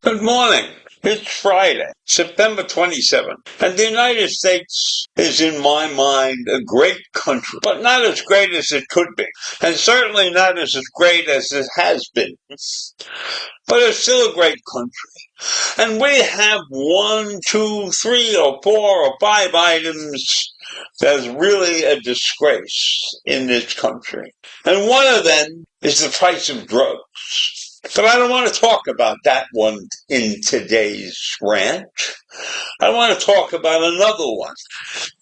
Good morning. It's Friday, September 27th, and the United States is, in my mind, a great country, but not as great as it could be, and certainly not as great as it has been. But it's still a great country. And we have 1, 2, 3, or 4, or 5 items that's really a disgrace in this country. And one of them is the price of drugs. But I don't want to talk about that one in today's rant. I want to talk about another one,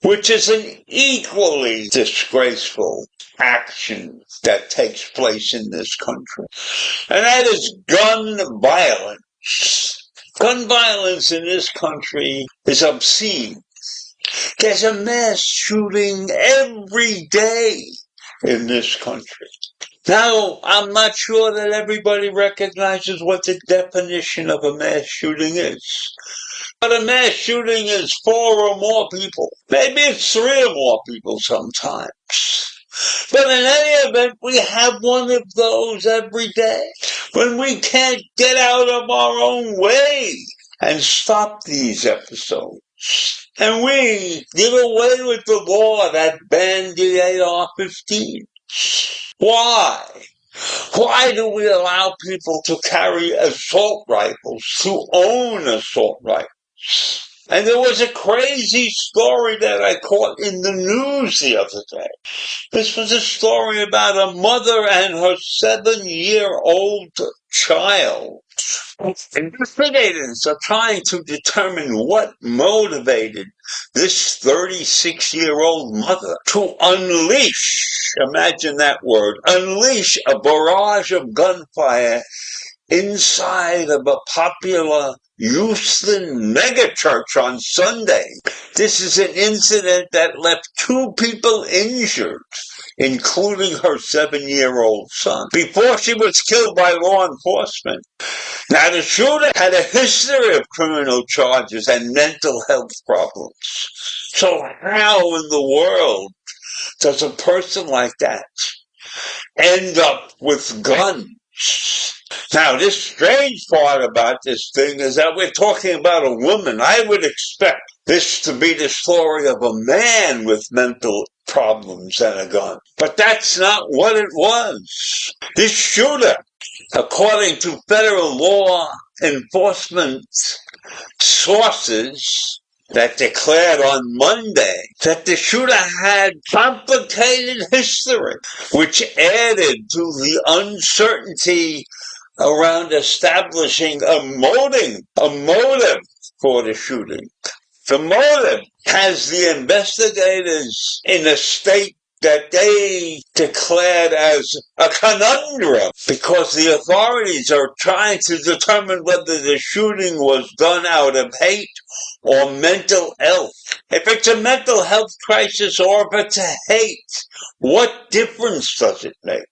which is an equally disgraceful action that takes place in this country. And that is gun violence. Gun violence in this country is obscene. There's a mass shooting every day in this country. Now, I'm not sure that everybody recognizes what the definition of a mass shooting is. But a mass shooting is 4 or more people. Maybe it's 3 or more people sometimes. But in any event, we have one of those every day when we can't get out of our own way and stop these episodes. And we did away with the law that banned the AR-15. Why? Why do we allow people to carry assault rifles, to own assault rifles? And there was a crazy story that I caught in the news the other day. This was a story about a mother and her 7-year-old child. Investigators are trying to determine what motivated this 36-year-old mother to unleash, imagine that word, unleash a barrage of gunfire inside of a popular Houston megachurch on Sunday. This is an incident that left 2 people injured, including her 7-year-old son, before she was killed by law enforcement. Now, the shooter had a history of criminal charges and mental health problems. So how in the world does a person like that end up with guns? Now, this strange part about this thing is that we're talking about a woman. I would expect this to be the story of a man with mental problems and a gun. But that's not what it was. This shooter, according to federal law enforcement sources, that declared on Monday that the shooter had complicated history, which added to the uncertainty around establishing a motive for the shooting. The motive has the investigators in a state that they declared as a conundrum, because the authorities are trying to determine whether the shooting was done out of hate or mental health. If it's a mental health crisis or if it's a hate, what difference does it make?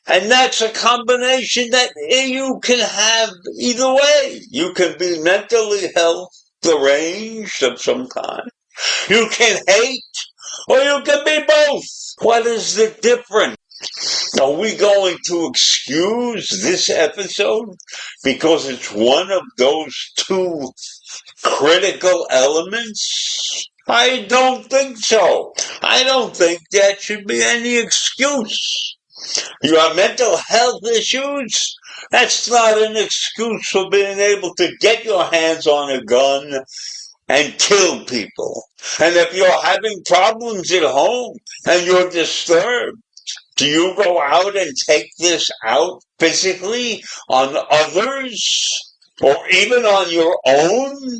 And that's a combination that you can have either way. You can be mentally health deranged of some kind. You can hate, or you can be both. What is the difference? Are we going to excuse this episode because it's one of those 2 critical elements I don't think so. I don't think that should be any excuse. You have mental health issues? That's not an excuse for being able to get your hands on a gun and kill people. And if you're having problems at home and you're disturbed, do you go out and take this out physically on others or even on your own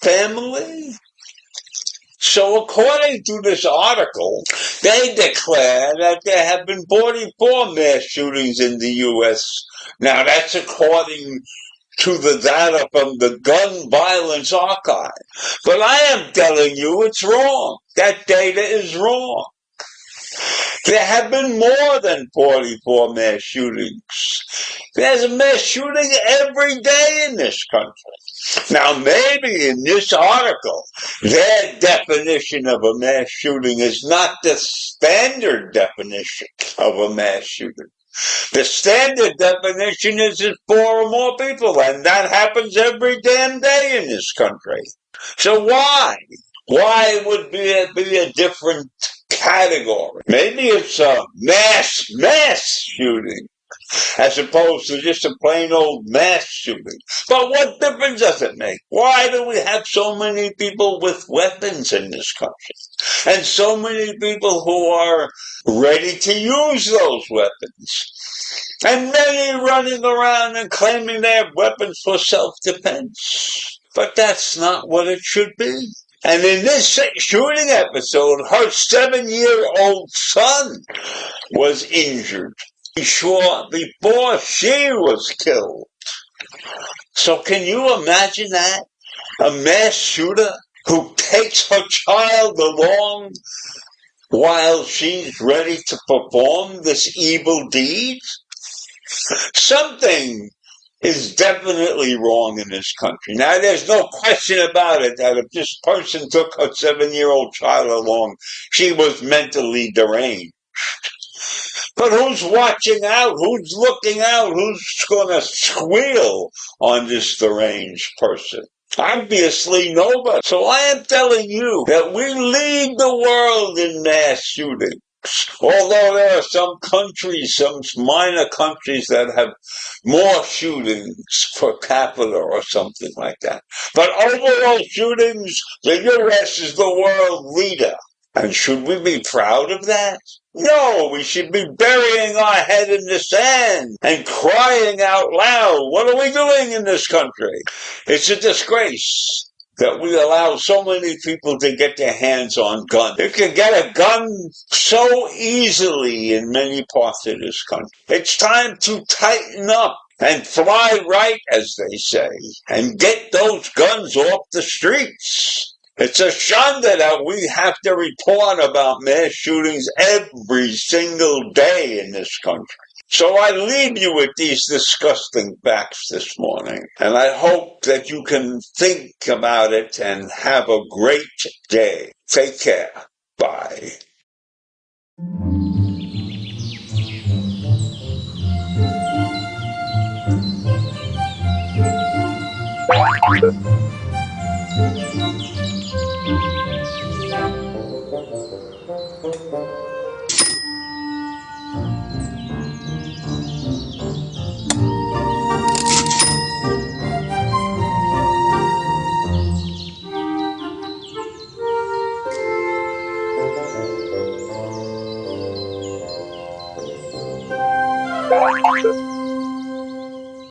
family? So according to this article, they declare that there have been 44 mass shootings in the U.S. Now that's according to the data from the Gun Violence Archive. But I am telling you it's wrong. That data is wrong. There have been more than 44 mass shootings. There's a mass shooting every day in this country. Now, maybe in this article, their definition of a mass shooting is not the standard definition of a mass shooting. The standard definition is it's 4 or more people, and that happens every damn day in this country. So why? Why would it be a different category? Maybe it's a mass shooting, as opposed to just a plain old mass shooting. But what difference does it make? Why do we have so many people with weapons in this country? And so many people who are ready to use those weapons? And many running around and claiming they have weapons for self-defense. But that's not what it should be. And in this shooting episode, her 7-year-old son was injured before she was killed. So can you imagine that? A mass shooter who takes her child along while she's ready to perform this evil deed? Something is definitely wrong in this country. Now, there's no question about it that if this person took her 7-year-old child along, she was mentally deranged. But who's watching out? Who's looking out? Who's going to squeal on this deranged person? Obviously nobody. So I am telling you that we lead the world in mass shootings. Although there are some countries, some minor countries that have more shootings per capita or something like that. But overall shootings, the U.S. is the world leader. And should we be proud of that? No, we should be burying our head in the sand and crying out loud. What are we doing in this country? It's a disgrace that we allow so many people to get their hands on guns. You can get a gun so easily in many parts of this country. It's time to tighten up and fly right, as they say, and get those guns off the streets. It's a shame that we have to report about mass shootings every single day in this country. So I leave you with these disgusting facts this morning, and I hope that you can think about it and have a great day. Take care. Bye.